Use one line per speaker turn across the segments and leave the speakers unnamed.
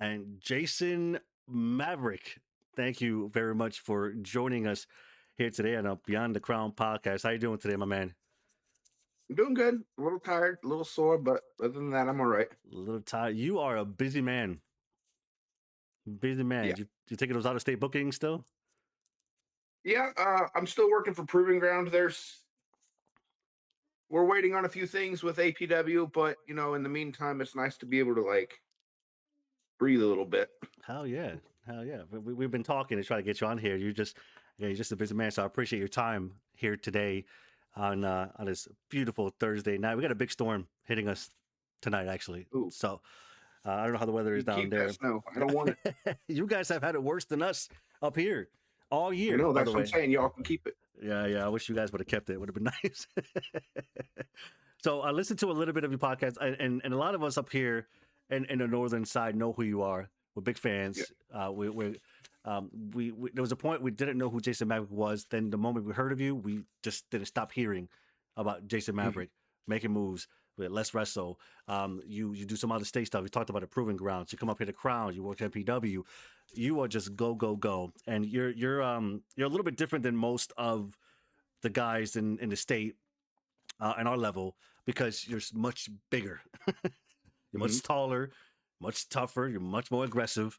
and Jason Maverick. Thank you very much for joining us here today on a Beyond the Crown podcast. How you doing today, my man?
I'm doing good. A little tired, a little sore, but other than that, I'm all right.
A little tired. You are a busy man. Busy man.
Yeah.
You taking those out of state bookings still?
Yeah, I'm still working for Proving Ground. We're waiting on a few things with APW, but in the meantime, it's nice to be able to like breathe a little bit.
Hell yeah. Hell yeah. We've been talking to try to get you on here. You're just a busy man. So I appreciate your time here today on this beautiful Thursday night. We got a big storm hitting us tonight, actually.
Ooh,
So I don't know how the weather is
you
down
keep that
there.
snow. I don't want it.
You guys have had it worse than us up here all
I
year,
know.
by the
That's what I'm
way.
saying. Y'all can keep it.
Yeah, yeah. I wish you guys would have kept it. It would have been nice. So I listened to a little bit of your podcast, and a lot of us up here in the northern side know who you are. We're big
Yeah.
fans. We there was a point we didn't know who Jason Maverick was. Then the moment we heard of you, we just didn't stop hearing about Jason
Mhm.
Maverick making moves with Let's Wrestle. You do some other state stuff. You talked about the Proving Grounds. You come up here to Crown. You work at MPW. You are just go go go, and you're a little bit different than most of the guys in the state and our level because you're much bigger. You're
Mhm.
much taller, much tougher. You're much more aggressive,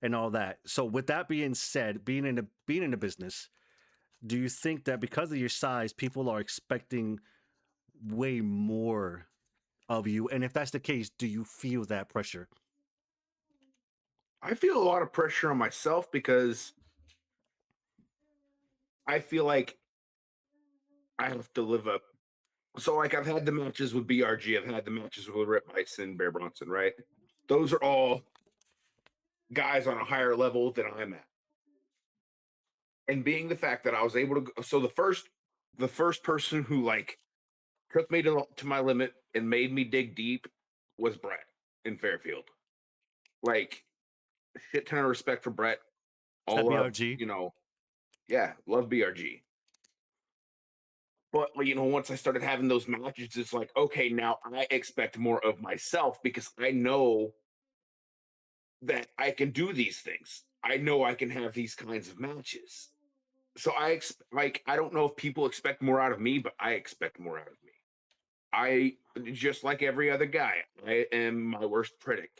and all that. So, with that being said, being in the business, do you think that because of your size, people are expecting way more of you? And if that's the case, do you feel that pressure?
I feel a lot of pressure on myself because I feel like I have to live up. So, like, I've had the matches with BRG. I've had the matches with Rip Bison, Bear Bronson, right? Those are all guys on a higher level than I'm at. And being the fact that I was able to so the first person who like took me to my limit and made me dig deep was Brett in Fairfield. Like shit ton of respect for Brett.
Is that
All love,
BRG?
yeah, love BRG. But once I started having those matches, it's like, okay, now I expect more of myself because I know that I can do these things. I know I can have these kinds of matches. So like I don't know if people expect more out of me, but I expect more out of me. I just like every other guy, I am my worst critic.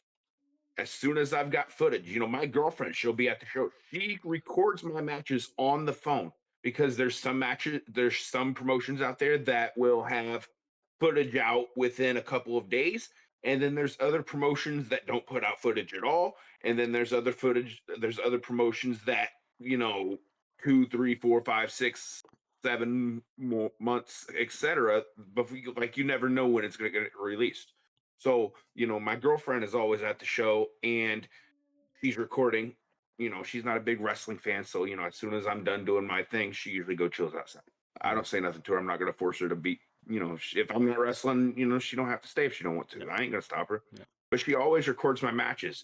As soon as I've got footage, my girlfriend, she'll be at the show. She records my matches on the phone because there's some promotions out there that will have footage out within a couple of days. And then there's other promotions that don't put out footage at all. And then there's other promotions that, you know, 2, 3, 4, 5, 6, 7 more months, etc. But like you never know when it's gonna get released. So, my girlfriend is always at the show and she's recording. She's not a big wrestling fan. So, as soon as I'm done doing my thing, she usually go chills outside. I
Mm,
don't say nothing to her. I'm not going to force her to be, if I'm not wrestling, she don't have to stay if she don't want
yeah,
to. I ain't going to stop her.
yeah.
But she always records my matches.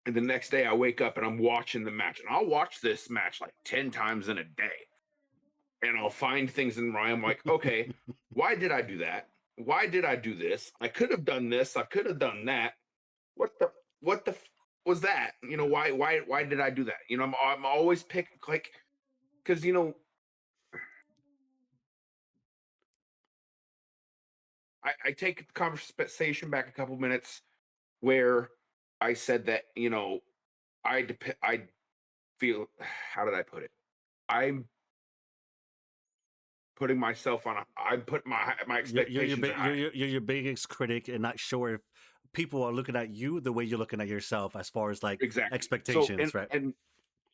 And the next day I wake up and I'm watching the match. And I'll watch this match like 10 times in a day. And I'll find things in where I'm like, okay, why did I do that? Why did I do this? I could have done this. I could have done that. What the was that? Why did I do that? I'm always pick like because I take the conversation back a couple minutes where I said that I feel how did I put it? I'm putting myself on a I'm putting my expectations are high.
You're your biggest critic, and not sure if people are looking at you the way you're looking at yourself, as far as like
Exactly. So
expectations,
and
right?
and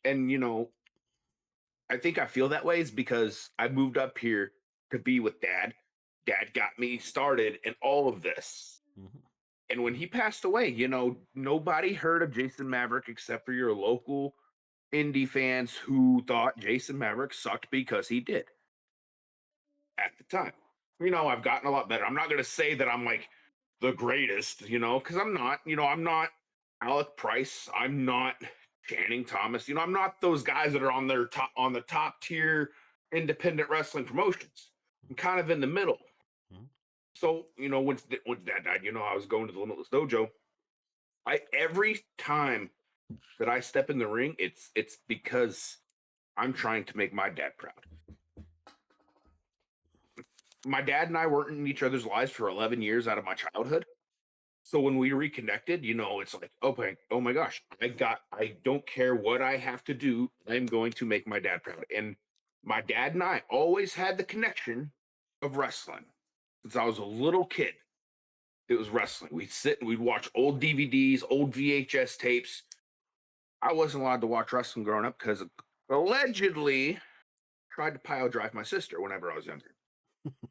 and I think I feel that way is because I moved up here to be with dad. Dad got me started in all of this.
Mhm.
And when he passed away, nobody heard of Jason Maverick except for your local indie fans who thought Jason Maverick sucked because he did at the time. I've gotten a lot better. I'm not going to say that I'm like the greatest, because I'm not. I'm not Alec Price. I'm not Channing Thomas. I'm not those guys that are on the top tier independent wrestling promotions. I'm kind of in the middle.
Mhm.
So, once dad died, I was going to the Limitless Dojo I every time that I step in the ring, it's because I'm trying to make my dad proud. My dad and I weren't in each other's lives for 11 years out of my childhood. So when we reconnected, it's like, okay, oh my gosh, I don't care what I have to do. I'm going to make my dad proud. And my dad and I always had the connection of wrestling since I was a little kid. It was wrestling. We'd sit and we'd watch old DVDs, old VHS tapes. I wasn't allowed to watch wrestling growing up because allegedly tried to pile drive my sister whenever I was younger.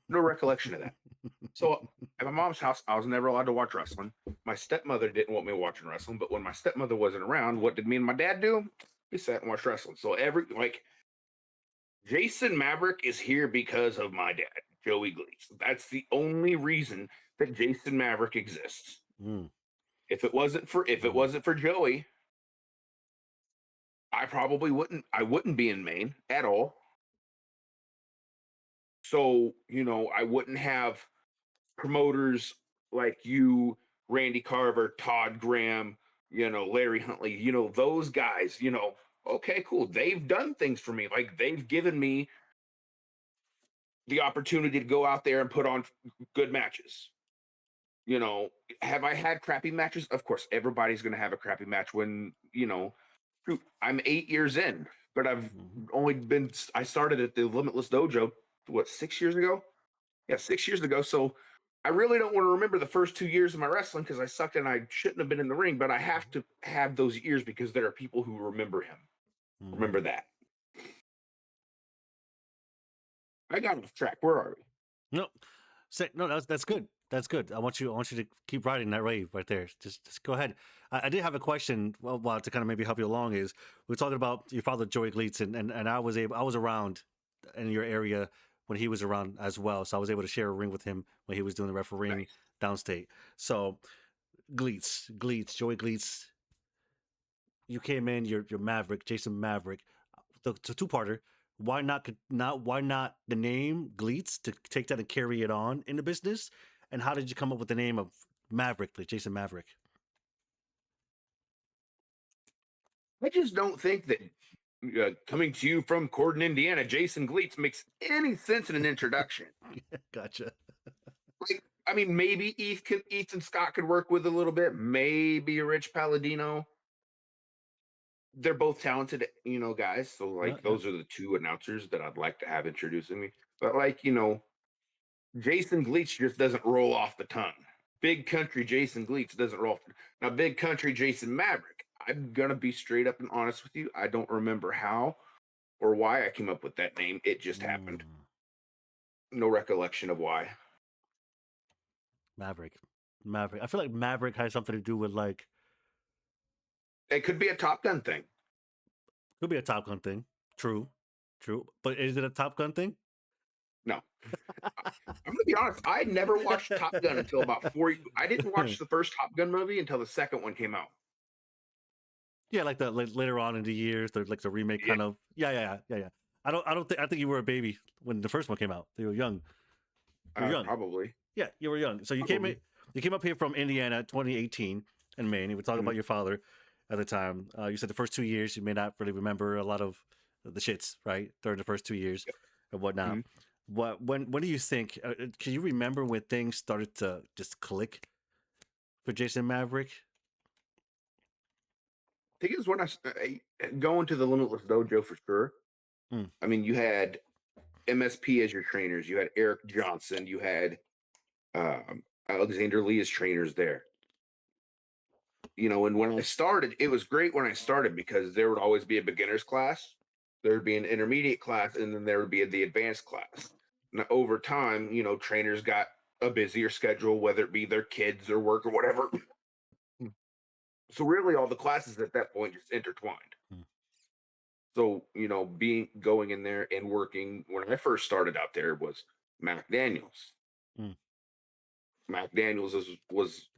No recollection of that. So at my mom's house, I was never allowed to watch wrestling. My stepmother didn't want me watching wrestling, but when my stepmother wasn't around, what did me and my dad do? We sat and watched wrestling. So Jason Maverick is here because of my dad, Joey Gleaves. That's the only reason that Jason Maverick exists.
Mm,
If it
mm,
wasn't for Joey, I wouldn't be in Maine at all. So, I wouldn't have promoters like you, Randy Carver, Todd Graham, Larry Huntley, those guys, okay, cool. They've done things for me. Like they've given me the opportunity to go out there and put on good matches. You know, have I had crappy matches? Of course, everybody's going to have a crappy match shoot, I'm 8 years in, but
mhm.
I started at the Limitless Dojo, what, 6 years ago? Yeah, 6 years ago. So I really don't want to remember the first 2 years of my wrestling because I sucked and I shouldn't have been in the ring, but I have to have those years because there are people who remember him. Remember
Mhm.
that. I got off track. Where are we?
No, no, that's good. That's good. I want you to keep riding that wave right there. Just go ahead. I did have a question. Well, to kind of maybe help you along is we are talking about your father Joey Gleitz, and I was around in your area when he was around as well, so I was able to share a ring with him when he was doing the refereeing
Nice.
downstate. So Joey Gleitz, you came in, you're Maverick, Jason Maverick. It's a two-parter. Why not the name Gleets to take that and carry it on in the business? And how did you come up with the name of Maverick, like Jason Maverick?
I just don't think that coming to you from Corden, Indiana, Jason Gleets makes any sense in an introduction.
Gotcha.
Like, I mean, maybe Ethan Scott could work with a little bit. Maybe Rich Palladino. They're both talented, guys. So
Yeah,
like
yeah.
those are the two announcers that I'd like to have introducing me. But like, Jason Gleach just doesn't roll off the tongue. Big country Jason Gleach doesn't roll off. Now, big country Jason Maverick. I'm gonna be straight up and honest with you. I don't remember how or why I came up with that name. It just happened.
Mm,
No recollection of why.
Maverick. Maverick. I feel like Maverick has something to do with like
It could be a Top Gun thing.
could be a Top Gun thing. True. True. But is it a Top Gun thing?
No, I'm gonna be honest. I never watched Top Gun until about four. I didn't watch the first Top Gun movie until the second one came out.
Yeah, like the like later on in the years, like the remake
Yeah,
kind of. Yeah. I think you were a baby when the first one came out. You were young. You were young.
probably.
Yeah, you were young. So
Probably.
you came up here from Indiana, 2018, in Maine. You were talking
Mhm,
about your father at the time. You said the first 2 years you may not really remember a lot of the shits, right? During the first 2 years and whatnot.
mhm.
When do you think? Can you remember when things started to just click for Jason Maverick?
I think it was when going to the Limitless Dojo for sure.
Mm,
I mean, you had MSP as your trainers. You had Eric Johnson. You had Alexander Lee as trainers there. And when I started, it was great when I started because there would always be a beginner's class, there would be an intermediate class, and then there would be the advanced class. Now, over time, trainers got a busier schedule, whether it be their kids or work or whatever. So really, all the classes at that point just intertwined.
mm,
So, being going in there and working when I first started out there was Mac Daniels.
mm,
Mac Daniels was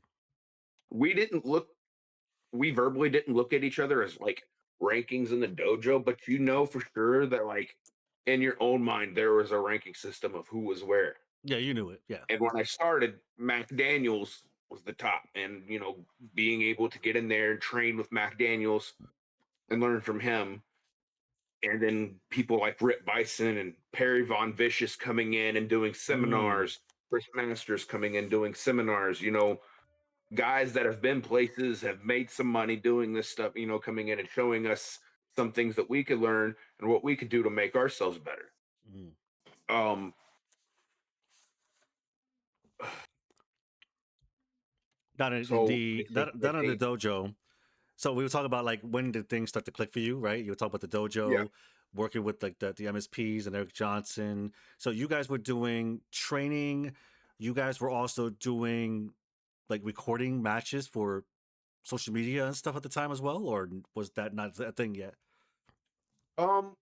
we didn't look we verbally didn't look at each other as like rankings in the dojo, but for sure that like in your own mind there was a ranking system of who was where.
yeah, you knew it. Yeah.
And when I started, Mac Daniels was the top, and being able to get in there and train with Mac Daniels and learn from him, and then people like Rip Bison and Perry Von Vicious coming in and doing
Mm,
seminars, Chris Masters coming in doing seminars, guys that have been places, have made some money doing this stuff, coming in and showing us some things that we could learn and what we could do to make ourselves better.
mm.
Um,
Down in
so I
the
think
down
that
down in the
they,
dojo. So we were talking about like when did things start to click for you, right? You were talking about the
yeah,
dojo, working with like the MSPs and Eric Johnson. So you guys were doing training. You guys were also doing like recording matches for social media and stuff at the time as well, or was that not a thing yet?
um,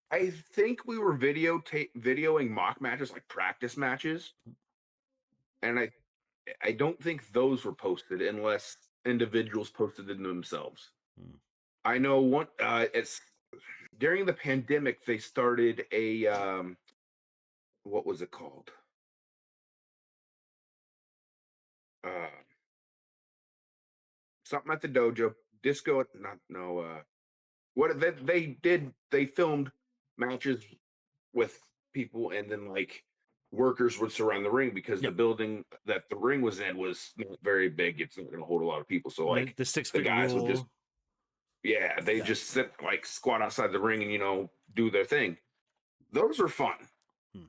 I think we were videoing mock matches, like practice matches, and I don't think those were posted unless individuals posted them themselves.
Mm.
I know one. It's during the pandemic they started a what was it called? Uh, Something at the dojo. Disco. Not no. What they filmed matches with people, and then like workers would surround the ring because the
Yep.
building that the ring was in was not very big. It's not going to hold a lot of people. So like
The six
the
feet
guys would just,
rule.
yeah, they
Yeah.
just sit like squat outside the ring and do their thing. Those are fun.
Mm.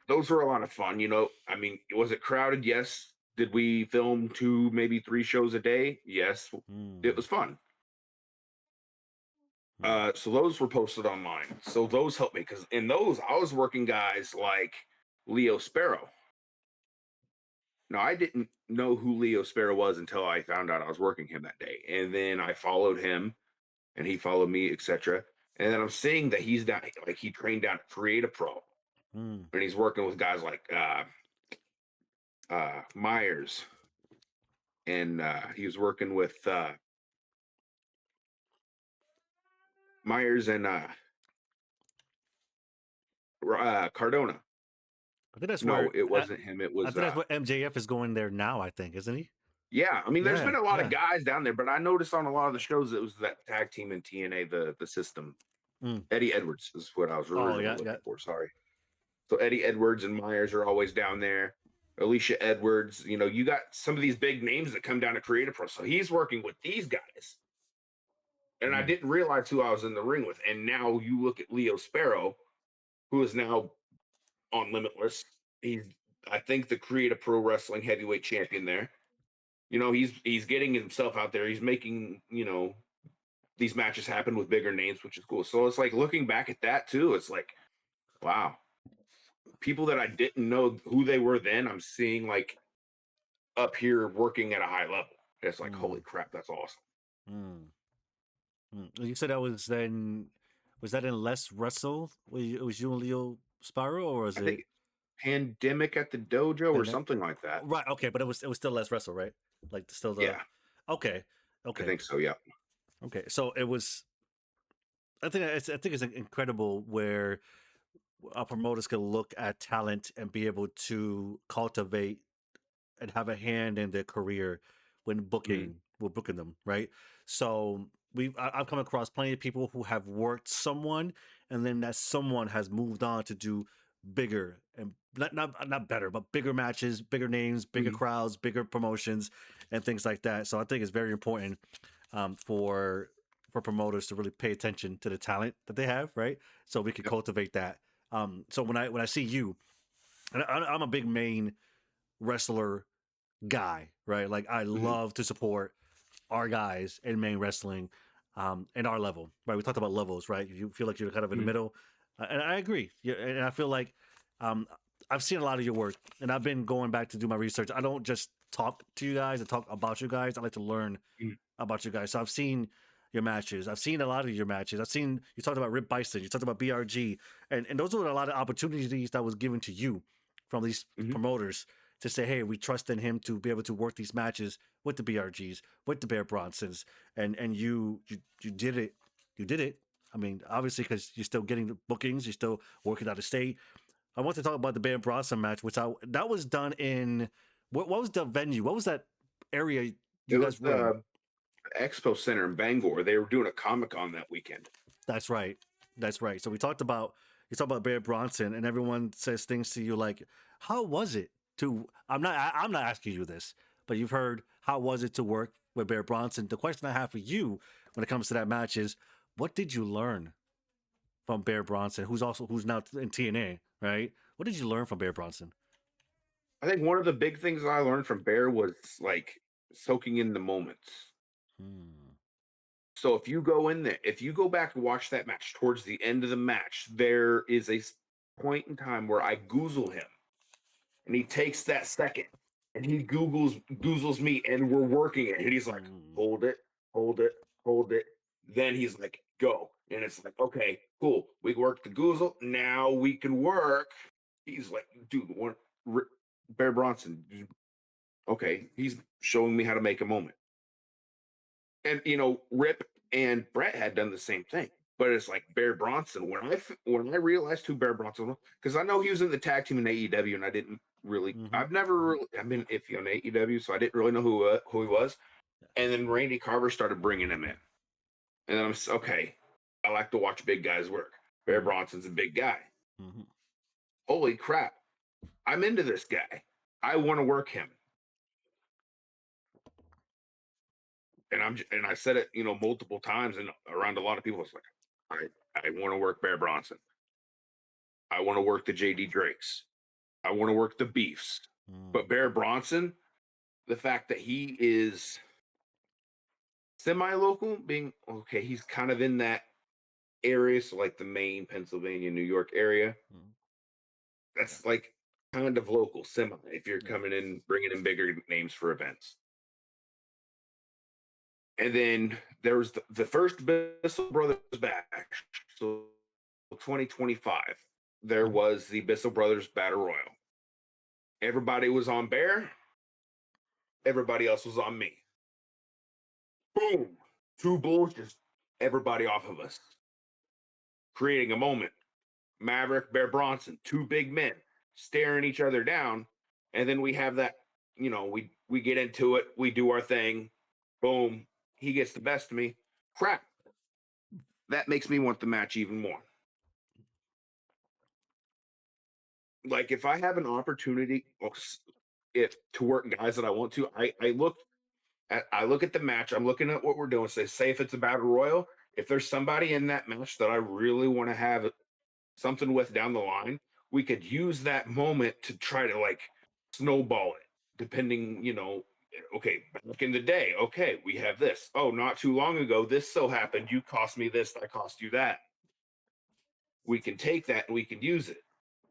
Those were a lot of fun. I mean, was it crowded? Yes. Did we film two, maybe three shows a day? Yes. It
Mm.
was fun.
Mm.
So those were posted online. So those helped me because in those I was working guys like Leo Sparrow. Now I didn't know who Leo Sparrow was until I found out I was working him that day, and then I followed him, and he followed me, etc. And then I'm seeing that he's down, like he trained down at Create Pro,
Mm.
and he's working with guys like Myers, and he was working with Myers and Cardona.
I think that's
No,
where
it wasn't him. It
I
was
think that's where MJF is going there now. I think, isn't he?
yeah. I mean, there's
Yeah.
been a lot of
Yeah.
guys down there, but I noticed on a lot of the shows it was that tag team in TNA, the system.
Mm.
Eddie Edwards is what I was
Oh
originally
yeah. Yeah.
looking for. Sorry. So Eddie Edwards and Myers are always down there. Alicia Edwards, you got some of these big names that come down to Creative Pro. So he's working with these guys. And I
Mm.
didn't realize who I was in the ring with. And now you look at Leo Sparrow, who is now on Limitless. He's, I think, the Creative Pro Wrestling heavyweight champion there. He's getting himself out there. He's making, these matches happen with bigger names, which is cool. So it's like looking back at that too, it's like, wow, people that I didn't know who they were then, I'm seeing like up here working at a high level. It's like, holy
Mm.
crap, that's awesome.
Mm. Mm. You said that was then. Was that in Less Wrestle? It was you and Leo Sparrow, or was
I
it?
think Pandemic at the Dojo or
Pandemic?
something like that.
Right. Okay, but it was still Less Wrestle, right? Like still the.
Yeah,
Okay.
I
Okay.
think so. Yeah.
Okay. So it was. I think it's incredible where promoters can look at talent and be able to cultivate and have a hand in their career when
Mhm.
booking them, right? So I've come across plenty of people who have worked someone, and then that someone has moved on to do bigger and not better, but bigger matches, bigger names, bigger
Mhm.
crowds, bigger promotions, and things like that. So I think it's very important for promoters to really pay attention to the talent that they have, right? So we can
Yep.
cultivate that. So when I see you, and I'm a big main wrestler guy, right? Like I
Mhm.
love to support our guys in main wrestling, and our level, right? We talked about levels, right? You feel like you're kind of in the
Mhm.
middle, and I agree. Yeah, and I feel like um, I've seen a lot of your work, and I've been going back to do my research. I don't just talk to you guys and talk about you guys. I like to learn
Mhm.
about you guys. So I've seen your matches. I've seen a lot of your matches. I've seen you talked about Rip Bison. You talked about BRG, and those were a lot of opportunities that was given to you from these
Mhm.
promoters to say, hey, we trust in him to be able to work these matches with the BRGs, with the Bear Bronsons, and you did it. You did it. I mean, obviously, because you're still getting the bookings, you're still working out of state. I want to talk about the Bear Bronson match, which that was done in What was the venue? What was that area
It
you
was
guys were in?
the Expo Center in Bangor. They were doing a Comic Con that weekend.
That's right. That's right. So we talked about you talked about Bear Bronson, and everyone says things to you like, "How was it to?" I'm not asking you this, but you've heard how was it to work with Bear Bronson. The question I have for you when it comes to that match is, what did you learn from Bear Bronson, who's now in TNA, right? What did you learn from Bear Bronson?
I think one of the big things I learned from Bear was like soaking in the moments.
Hmm.
So if you go in there, if you go back and watch that match towards the end of the match, there is a point in time where I goozle him and he takes that second and he goozles me and we're working it and he's like,
Hmm.
hold it, hold it, hold it. Then he's like, go. And it's like, okay, cool. We worked the goozle. Now we can work. He's like, dude, Bear Bronson. Okay, he's showing me how to make a moment. And Rip and Brett had done the same thing. But it's like Bear Bronson. When I realized who Bear Bronson was, because I know he was in the tag team in AEW, and I didn't really.
Hmm.
I've never really. I've been iffy on AEW, so I didn't really know who he was. And then Randy Carver started bringing him in, and then okay. I like to watch big guys work. Bear
Hmm.
Bronson's a big guy.
Hmm.
Holy crap! I'm into this guy. I want to work him. And I said it, multiple times and around a lot of people. It's like, I want to work Bear Bronson. I want to work the JD Drakes. I want to work the Beefs. But Bear Bronson, the fact that he is semi-local, being okay, he's kind of in that area, so like the Maine, Pennsylvania, New York area.
Hmm. Yeah.
That's like kind of local, semi. If you're
Yeah.
coming in, bringing in bigger names for events. And then there was the first Bissell Brothers Bash. So 2025, there
Hmm.
was the Bissell Brothers Battle Royal. Everybody was on Bear, everybody else was on me. Boom! Two bulls, just everybody off of us, creating a moment. Maverick, Bear Bronson, two big men staring each other down. And then we have that, we get into it, we do our thing. Boom. He gets the best of me. Crap. That makes me want the match even more. Like if I have an opportunity if to work guys that I want to, I look at the match, I'm looking at what we're doing. Say if it's a battle royal, if there's somebody in that match that I really want to have something with down the line, we could use that moment to try to like snowball it, depending, okay, back in the day, okay, we have this. Oh, not too long ago, this so happened. You cost me this, I cost you that. We can take that and we can use it.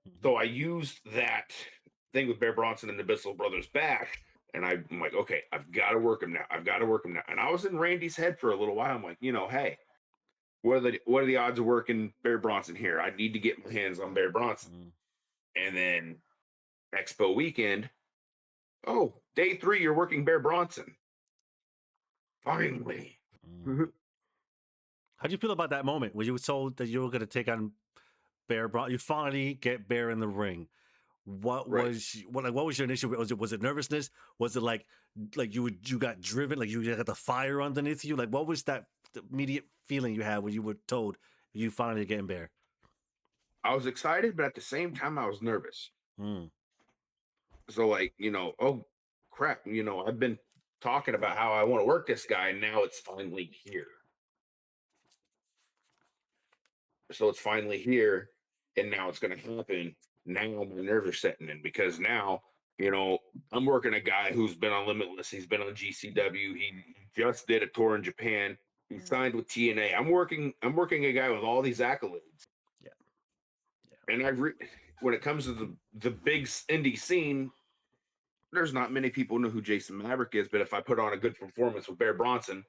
Hmm.
So I used that thing with Bear Bronson and the Bissell Brothers Bash, and I'm like, okay, I've got to work him now. I've got to work him now. And I was in Randy's head for a little while. I'm like, hey, what are the odds of working Bear Bronson here? I need to get my hands on Bear Bronson.
Hmm.
And then Expo weekend, oh, day 3, you're working Bear Bronson. Finally.
Hmm. How do you feel about that moment when you were told that you were going to take on Bear Bronson? You finally get Bear in the ring.
Right.
What was your initial? Was it nervousness? Was it like you got driven? Like you got the fire underneath you? Like what was that immediate feeling you had when you were told you finally getting Bear?
I was excited, but at the same time, I was nervous.
Mm.
So, like, oh crap, I've been talking about how I want to work this guy, and now it's finally here. So it's finally here, and now it's going to happen. Now my nerves are setting in because now, I'm working a guy who's been on Limitless. He's been on GCW. He just did a tour in Japan. He signed with TNA. I'm working a guy with all these accolades.
Yeah, yeah.
And when it comes to the big indie scene, there's not many people know who Jason Maverick is. But if I put on a good performance with Bear Bronson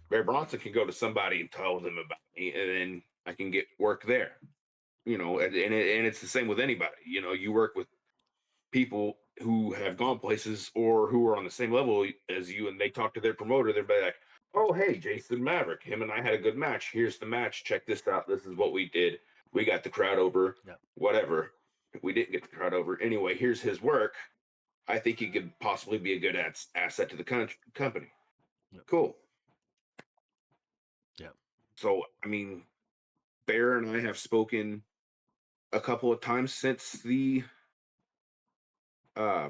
can go to somebody and tell them about me, and then I can get work there. And it's the same with anybody. You work with people who have gone places or who are on the same level as you, and they talk to their promoter. They're like, "Oh, hey, Jason Maverick. Him and I had a good match. Here's the match. Check this out. This is what we did. We got the crowd over.
Yeah.
Whatever. We didn't get the crowd over anyway. Here's his work. I think he could possibly be a good asset to the company.
Yep.
Cool.
Yep.
So, I mean, Bear and I have spoken a couple of times since the uh,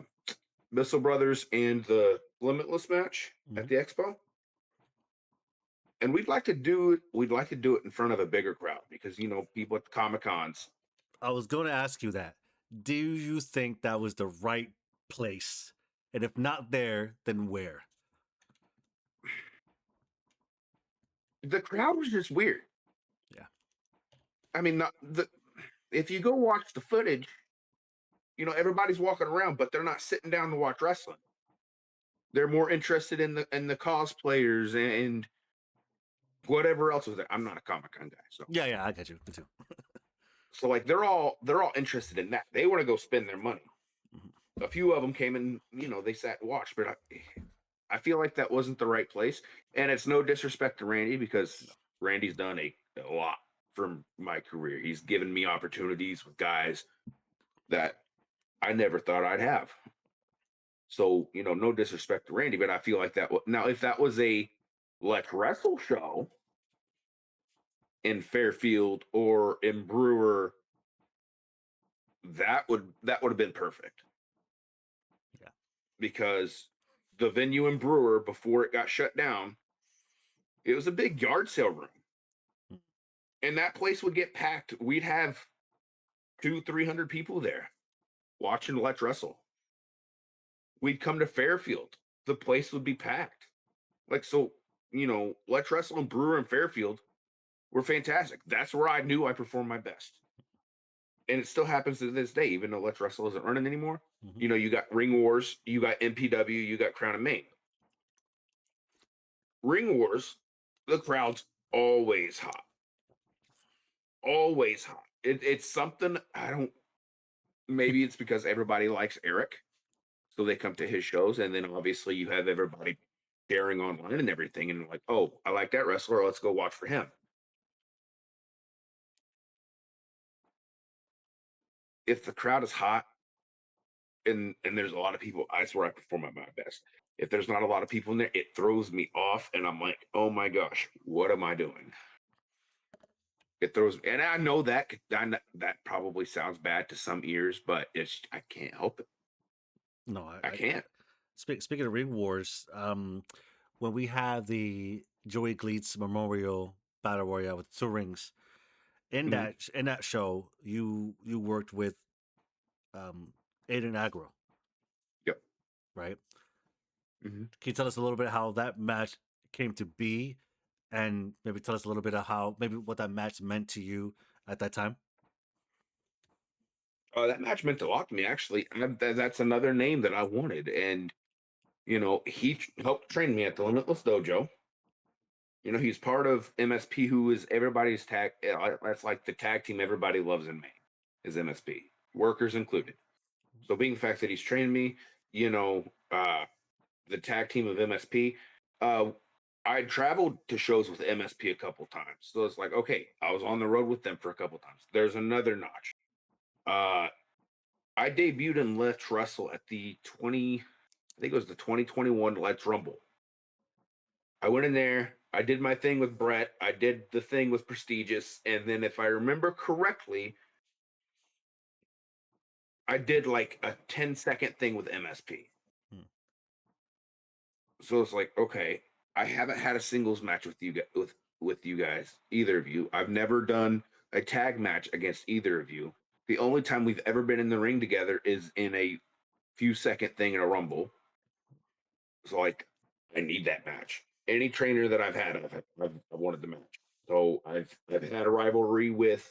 Missile Brothers and the Limitless match at
Mhm.
the Expo, and we'd like to do it in front of a bigger crowd because people at the Comic Cons.
I was going to ask you that. Do you think that was the right place? And if not there, then where?
The crowd was just weird.
Yeah.
I mean, if you go watch the footage, everybody's walking around, but they're not sitting down to watch wrestling. They're more interested in the cosplayers and whatever else was there. I'm not a Comic Con guy, so
Yeah, yeah, I got you. Me too.
like they're all interested in that. They want to go spend their money.
Mhm.
A few of them came and they sat and watched, but I feel like that wasn't the right place. And it's no disrespect to Randy because
No.
Randy's done a lot for my career. He's given me opportunities with guys that I never thought I'd have. So, no disrespect to Randy, but I feel like now if that was a Let's Wrestle show in Fairfield or in Brewer, that would have been perfect
Yeah.
because the venue in Brewer before it got shut down, it was a big yard sale room.
Mm.
And that place would get packed. We'd have 300 people there watching Let's Wrestle. We'd come to Fairfield. The place would be packed. Like, so, Let's Wrestle and Brewer and Fairfield were fantastic. That's where I knew I performed my best. And it still happens to this day, even though Let's Wrestle isn't running anymore.
Mhm.
You got Ring Wars, you got MPW, you got Crown and Main. Ring Wars, the crowd's always hot. Always hot. It's something I don't, maybe it's because everybody likes Eric. So they come to his shows, and then obviously you have everybody sharing online and everything, and like, oh, I like that wrestler. Let's go watch for him. If the crowd is hot and there's a lot of people, I swear I perform at my best. If there's not a lot of people in there, it throws me off, and I'm like, oh my gosh, what am I doing? It throws me, and I know that probably sounds bad to some ears, but I can't help it.
No,
I can't.
speaking of Ring Wars, when we had the Joey Gleets Memorial Battle Royale with two rings,
Mhm.
in that show, you worked with um Aiden Agro,
Yep.
right?
Mhm.
Can you tell us a little bit how that match came to be, and maybe tell us a little bit of how maybe what that match meant to you at that time?
That match meant a lot to me, actually. That's another name that I wanted, and he helped train me at the Limitless Dojo. He's part of MSP, who is everybody's tag. That's like the tag team everybody loves in Maine is MSP, workers included. So being the fact that he's trained me, you know, uh, the tag team of MSP, uh, I traveled to shows with MSP a couple times. So it's like, okay, I was on the road with them for a couple times. There's another notch. Uh, I debuted in Let's Wrestle at the 20, I think it was the 2021 Let's Rumble. I went in there, I did my thing with Brett, I did the thing with Prestigious, and then if I remember correctly, I did like a 10-second thing with MSP.
Hmm.
So it's like, okay, I haven't had a singles match with you guys, either of you. I've never done a tag match against either of you. The only time we've ever been in the ring together is in a few-second thing in a rumble. So like, I need that match. Any trainer that I've wanted the match. So I've had a rivalry with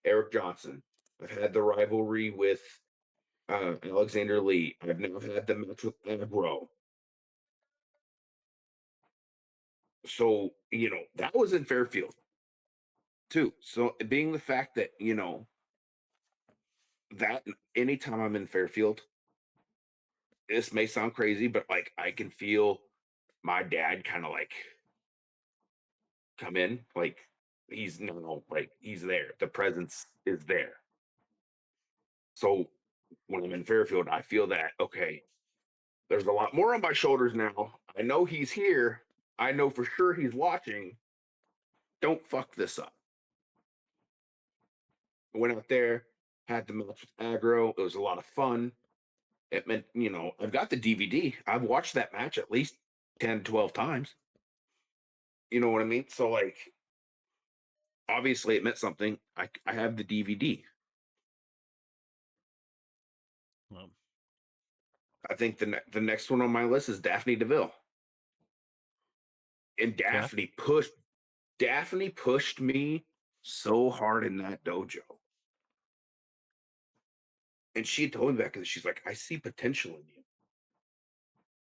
Eric Johnson. I've had the rivalry with Alexander Lee. I've now had the match with Agro. So that was in Fairfield too. So being the fact that that anytime I'm in Fairfield, this may sound crazy, but like I can feel my dad kind of like come in, like he's no, like he's there. The presence is there. So when I'm in Fairfield, I feel that okay. There's a lot more on my shoulders now. I know he's here. I know for sure he's watching. Don't fuck this up. I went out there, had the match with Aggro. It was a lot of fun. It meant, I've got the DVD. I've watched that match at least 10, 12 times. You know what I mean? So, like, obviously it meant something. I have the DVD.
Well,
I think the next one on my list is Daphne DeVille. And
okay.
Daphne pushed me so hard in that dojo. And she told me back then, she's like, I see potential in you.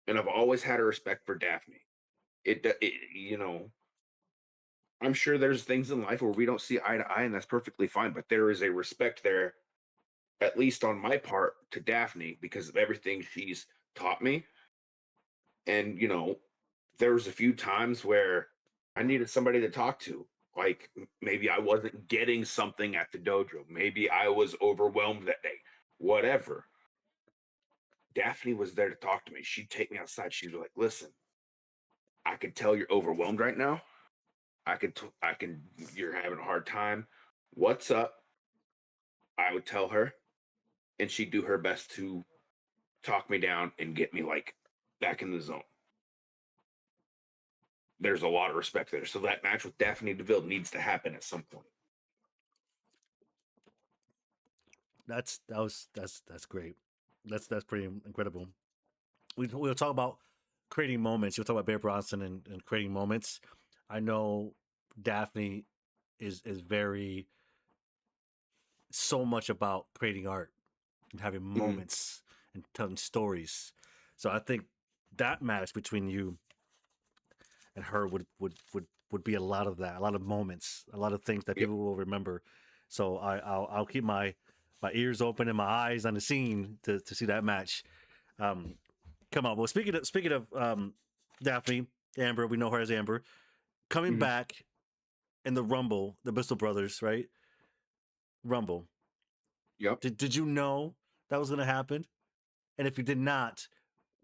And I've always had a respect for Daphne. I'm sure there's things in life where we don't see eye to eye, and that's perfectly fine. But there is a respect there, at least on my part, to Daphne because of everything she's taught me. And there was a few times where I needed somebody to talk to. Like maybe I wasn't getting something at the dojo. Maybe I was overwhelmed that day. Whatever. Daphne was there to talk to me. She'd take me outside. She'd be like, "Listen, I could tell you're overwhelmed right now. You're having a hard time. What's up?" I would tell her, and she'd do her best to talk me down and get me like back in the zone. There's a lot of respect there. So that match with Daphne DeVille needs to happen at some point.
That's great. That's pretty incredible. We'll talk about creating moments. You'll talk about Bear Bronson and creating moments. I know Daphne is very so much about creating art and having
Mhm.
moments and telling stories. So I think that match between you and her would be a lot of that, a lot of moments, a lot of things that
Yep.
people will remember. So I'll keep my ears open and my eyes on the scene to see that match. Um, come on. Well, speaking of Daphne Amber, we know her as Amber coming
Mhm.
back in the Rumble, the Bristol Brothers, right? Rumble.
Yep.
Did you know that was going to happen? And if you did not,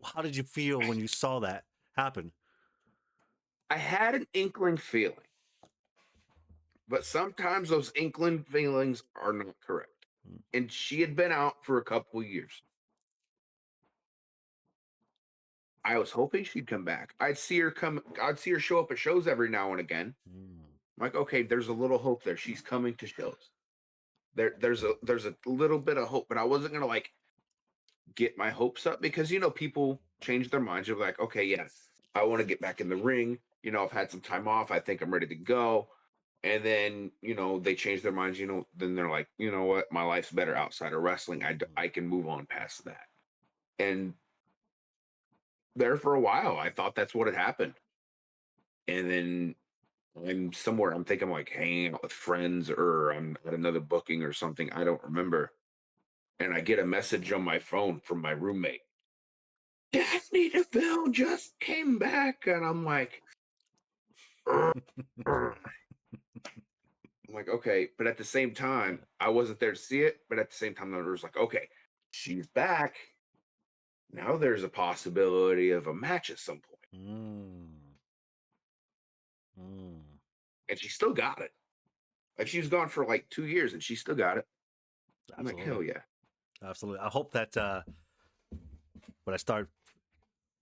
how did you feel when you saw that happen?
I had an inkling feeling, but sometimes those inkling feelings are not correct.
Mm,
And she had been out for a couple of years. I was hoping she'd come back. I'd see her show up at shows every now and again.
mm,
I'm like, okay, there's a little hope there. She's coming to shows. There's a little bit of hope, but I wasn't gonna like get my hopes up because people change their minds. You're like, okay, yes, I want to get back in the ring. I've had some time off. I think I'm ready to go. And then they change their minds. Then they're like, you know what, my life's better outside of wrestling.
mm,
I can move on past that. And there for a while, I thought that's what had happened. And then I'm thinking like hanging out with friends or I'm at another booking or something. I don't remember. And I get a message on my phone from my roommate. Daphne DeVille just came back. And I'm like, "Ugh, ugh." I'm like, okay. But at the same time, I wasn't there to see it. But at the same time, I was like, okay, she's back. Now there's a possibility of a match at some point.
mm, mm.
And she still got it. Like she was gone for like 2 years and she still got it. I'm like,
Absolutely,
hell yeah.
absolutely. I hope that when I start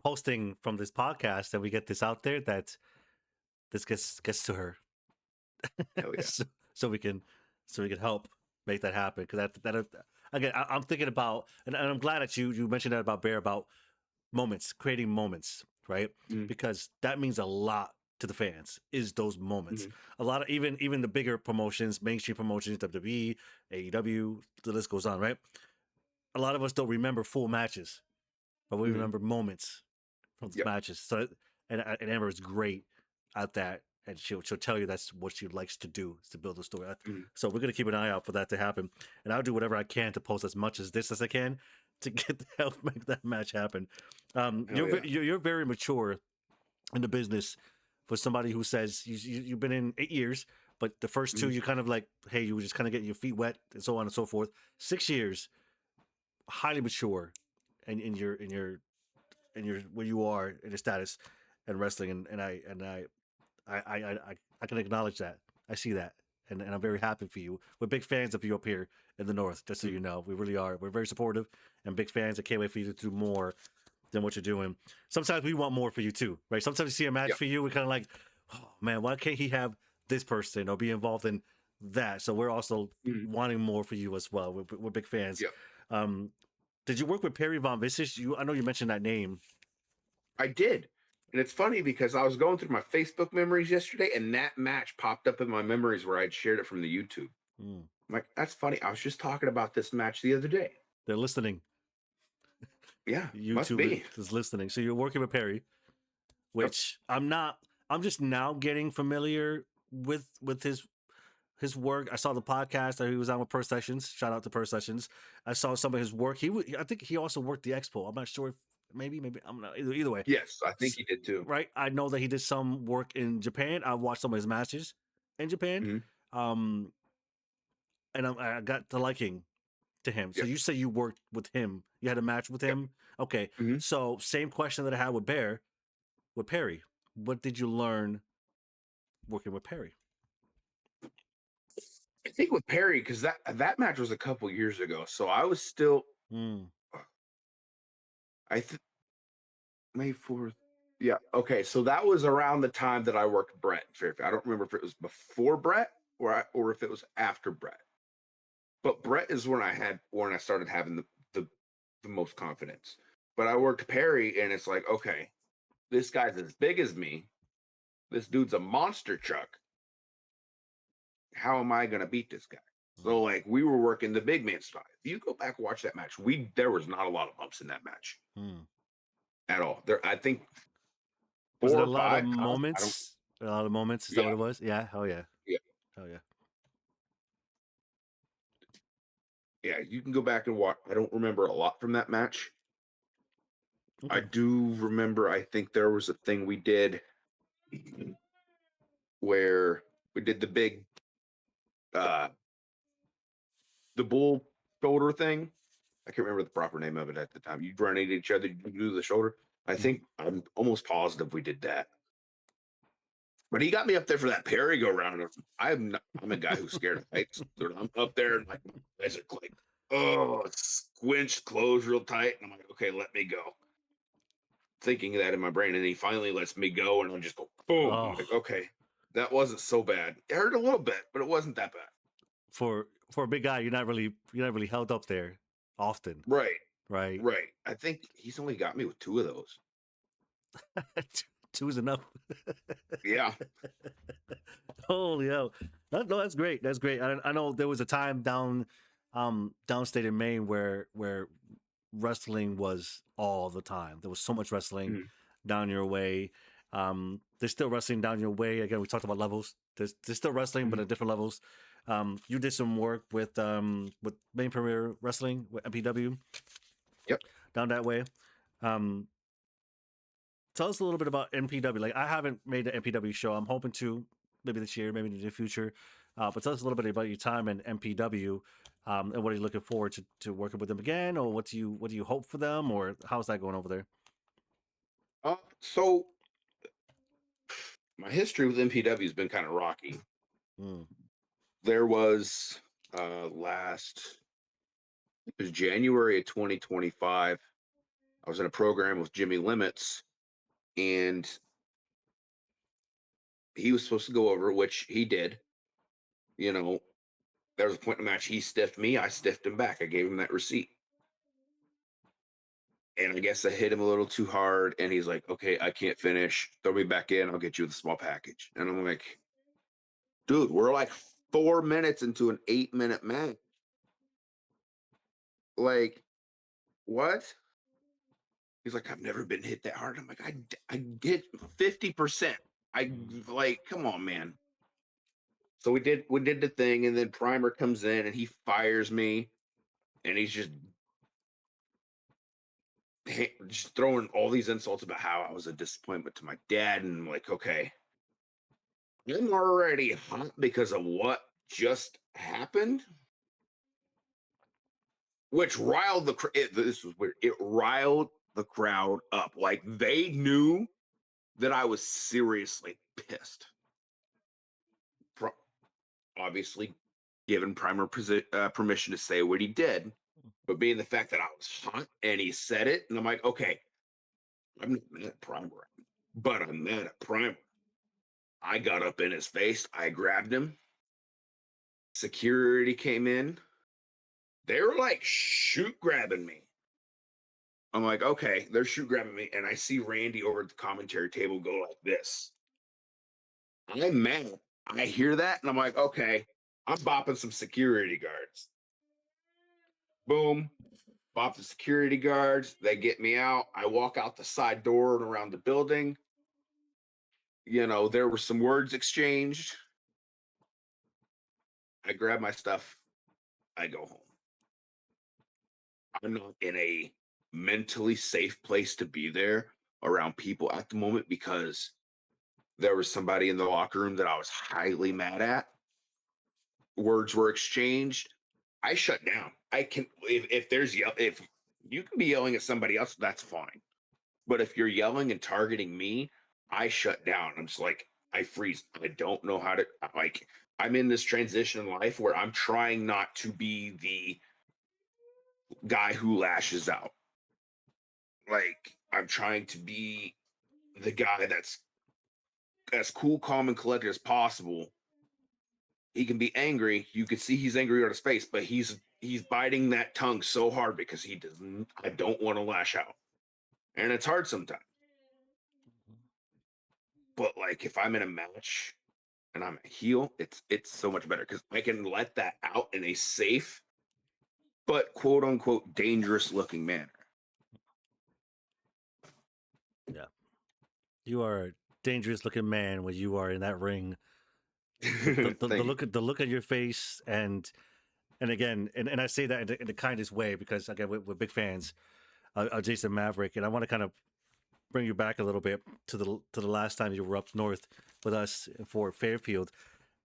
posting from this podcast that we get this out there, that this gets to her,
Hell yeah.
so, so we can help make that happen. Because that again, I'm thinking about, and I'm glad that you mentioned that about Bear, about moments, creating moments, right?
Mhm,
Because that means a lot to the fans. Is those moments
mhm,
a lot of even the bigger promotions, mainstream promotions, WWE, AEW, the list goes on, right? A lot of us don't remember full matches, but we
mhm.
remember moments from the
Yep.
matches. So, and Amber is great at that, and she'll tell you that's what she likes to do, is to build a story.
Mhm.
So we're gonna keep an eye out for that to happen, and I'll do whatever I can to post as much as this as I can to get to help make that match happen.
Hell yeah.
You're very mature in the business for somebody who says you've been in 8 years, but the first two
Mhm.
you kind of like, hey, you were just kind of getting your feet wet and so on and so forth. 6 years, highly mature, and in your and your where you are in your status and wrestling, I can acknowledge that. I see that, and I'm very happy for you. We're big fans of you up here in the north. Just so
Mm,
you know, we really are. We're very supportive and big fans. I can't wait for you to do more than what you're doing. Sometimes we want more for you too, right? Sometimes we see a match
yeah.
for you, we're kind of like, oh man, why can't he have this person or be involved in that? So we're also
Mhm,
wanting more for you as well. We're big fans.
yeah.
Um, did you work with Perry Von Visich? I know you mentioned that name.
I did. And it's funny because I was going through my Facebook memories yesterday and that match popped up in my memories where I'd shared it from the YouTube.
Mm,
I'm like, that's funny. I was just talking about this match the other day.
they're listening.
Yeah, must
YouTube
be.
is listening. So you're working with Perry,
Yep.
which I'm not. I'm just now getting familiar with his work. I saw the podcast that he was on with Per Sessions. Shout out to Per Sessions. I saw some of his work. I think he also worked the Expo. I'm not sure if maybe I'm not either way.
Yes, I think he did too.
Right. I know that he did some work in Japan. I watched some of his matches in Japan.
Mhm.
Um, and I got to liking to him. So
Yep.
you say you worked with him. You had a match with
Yep.
him. Okay.
Mhm.
So same question that I had with Perry. What did you learn working with Perry?
I think with Perry, because that match was a couple years ago. So I was still
Mm,
I think May 4th. Yeah. Okay. So that was around the time that I worked Brett in Fairfield. I don't remember if it was before Brett or if it was after Brett. But Brett is when I started having the the most confidence. But I worked Perry, and it's like, okay, this guy's as big as me. This dude's a monster truck. How am I gonna beat this guy?
mm,
So like we were working the big man style. If you go back and watch that match, there was not a lot of bumps in that match
mm.
at all. There, I think
Was it
four
a
or
lot of
five tops. I don't.
moments? A lot of moments. Is that what
Yeah,
it was? Yeah. Hell yeah.
yeah,
Hell yeah.
yeah. You can go back and watch. I don't remember a lot from that match. I
Okay.
do remember. I think there was a thing we did where we did uh the bull shoulder thing. I can't remember the proper name of it at the time. You run into each other, you do the shoulder. I
Mhm.
think I'm almost positive we did that. But he got me up there for that Perry go round. I'm a guy who's scared of heights. So I'm up there and like my eyes are like, oh, it's squinched, closed real tight. And I'm like, okay, let me go. Thinking that in my brain. And he finally lets me go and I'll just go boom. I'm
Oh,
like, okay, that wasn't so bad. It hurt a little bit, but it wasn't that bad.
for a big guy, you're not really held up there often,
Right.
right?
Right. I think he's only got me with two of those.
Two's enough.
Yeah.
Holy hell! No, that's great. That's great. I know there was a time downstate in Maine where wrestling was all the time. There was so much wrestling
Mhm.
down your way. There's still wrestling down your way. Again, we talked about levels. There's still wrestling, but
Mhm.
at different levels. You did some work with Main Premier Wrestling with MPW
Yep.
down that way. Um, Tell us a little bit about MPW. Like I haven't made an MPW show. I'm hoping to maybe this year, maybe in the near future. But tell us a little bit about your time in MPW, and what are you looking forward to working with them again, or what do you hope for them, or how's that going over there?
So my history with MPW has been kind of rocky.
Mm,
There was last it was January of 2025. I was in a program with Jimmy Limits, and he was supposed to go over, which he did. You know, there was a point in the match he stiffed me, I stiffed him back. I gave him that receipt. And I guess I hit him a little too hard, and he's like, okay, I can't finish. Throw me back in, I'll get you with a small package. And I'm like, dude, we're like 4 minutes into an 8-minute match. Like, what? He's like, I've never been hit that hard. I'm like, I get 50%. I
mm.
like, come on, man. So we did the thing, and then Primer comes in and he fires me, and he's just throwing all these insults about how I was a disappointment to my dad, and I'm like, okay, I'm already hot because of what just happened, which riled this was weird. It riled the crowd up. Like they knew that I was seriously pissed. Pro- Obviously, given permission to say what he did, but being the fact that I was hot and he said it, and I'm like, okay, I'm not mad at Primer, but I'm mad at Primer. I got up in his face. I grabbed him. Security came in. They were like shoot grabbing me. I'm like, okay, they're shoot grabbing me. And I see Randy over at the commentary table go like this. I'm mad. I hear that and I'm like, okay, I'm bopping some security guards. Boom. Bop the security guards. They get me out. I walk out the side door and around the building. There were some words exchanged. I grab my stuff. I go home. I'm not in a mentally safe place to be there around people at the moment because there was somebody in the locker room that I was highly mad at. Words were exchanged. I shut down. I can if you can be yelling at somebody else, that's fine. But if you're yelling and targeting me, I shut down. I'm just like I freeze. I don't know how to like. I'm in this transition in life where I'm trying not to be the guy who lashes out. Like I'm trying to be the guy that's as cool, calm, and collected as possible. He can be angry. You can see he's angry on his face, but he's biting that tongue so hard because he doesn't. I don't want to lash out, and it's hard sometimes. But like if I'm in a match and I'm a heel, it's so much better because I can let that out in a safe but quote unquote dangerous looking manner.
Yeah. You are a dangerous looking man when you are in that ring. The
Thank you.
look at your face, and again, and I say that in the kindest way because again we're big fans of Jason Maverick, and I want to kind of bring you back a little bit to the last time you were up north with us for Fairfield.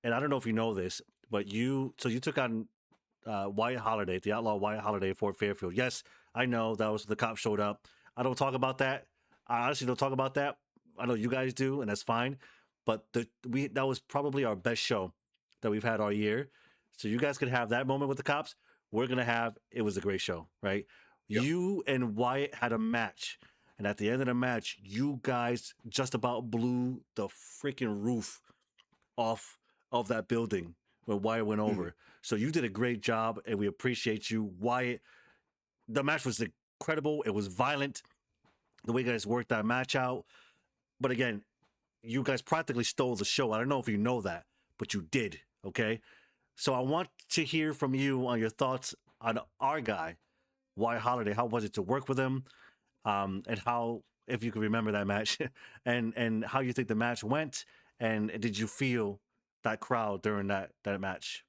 And I don't know if you know this, but you took on Wyatt Holiday, the outlaw Wyatt Holiday, at Fort Fairfield. Yes, I know that was the cops showed up. I don't talk about that. I honestly don't talk about that. I know you guys do, and that's fine. But that was probably our best show that we've had all year. So you guys could have that moment with the cops. We're gonna have it was a great show, right?
Yep.
You and Wyatt had a match, and at the end of the match, you guys just about blew the freaking roof off of that building where Wyatt went
Mhm.
over. So you did a great job, and we appreciate you, Wyatt. The match was incredible. It was violent. The way you guys worked that match out. But again, you guys practically stole the show. I don't know if you know that, but you did. Okay. So I want to hear from you on your thoughts on our guy, Wyatt Holiday. How was it to work with him? And how, if you can remember that match, and how you think the match went, and did you feel that crowd during that match?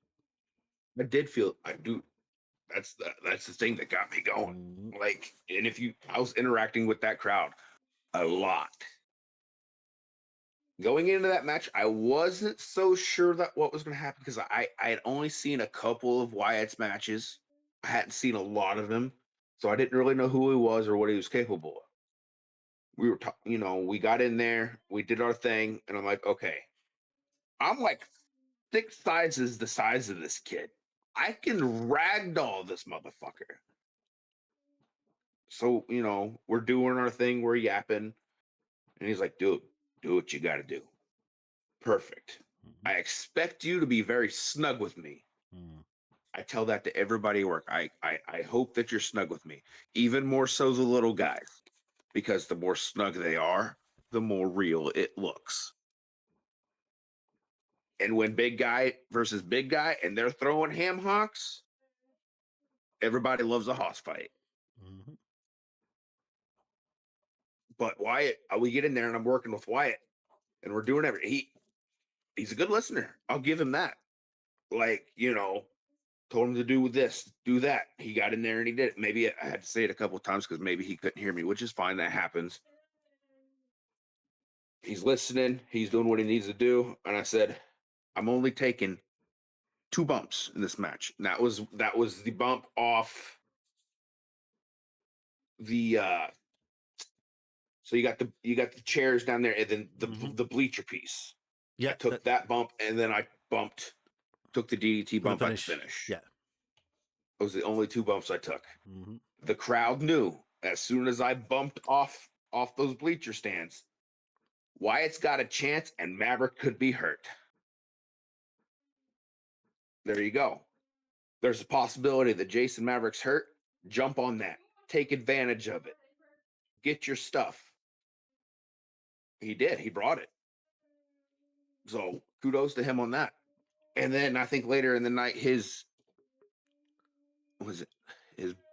I did feel I do. That's the thing that got me going.
Mhm.
Like, and I was interacting with that crowd a lot. Going into that match, I wasn't so sure that what was going to happen because I had only seen a couple of Wyatt's matches. I hadn't seen a lot of them, so I didn't really know who he was or what he was capable of. We got in there, we did our thing, and I'm like, okay, I'm like 6 sizes the size of this kid. I can ragdoll this motherfucker. So we're doing our thing, we're yapping, and he's like, dude, do what you got to do. Perfect.
Mhm.
I expect you to be very snug with me.
Mhm.
I tell that to everybody at work. I hope that you're snug with me, even more so the little guys, because the more snug they are, the more real it looks. And when big guy versus big guy and they're throwing ham hocks, everybody loves a hoss fight.
Mhm.
But Wyatt, we get in there and I'm working with Wyatt and we're doing everything. He's a good listener. I'll give him that. Like, told him to do this, do that. He got in there and he did it. Maybe I had to say it a couple of times because maybe he couldn't hear me, which is fine. That happens. He's listening. He's doing what he needs to do. And I said, I'm only taking 2 bumps in this match. And that was the bump off the So you got the chairs down there, and then
Hmm.
the bleacher piece. I
Yep.
took that bump, and then I took the DDT
For the
bump at the
finish.
finish.
Yeah.
Those are the only two bumps I took.
Hmm.
The crowd knew as soon as I bumped off those bleacher stands, Wyatt's got a chance, and Maverick could be hurt. There you go. There's a possibility that Jason Maverick's hurt. Jump on that. Take advantage of it. Get your stuff. He did. He brought it. So kudos to him on that. And then I think later in the night, his was it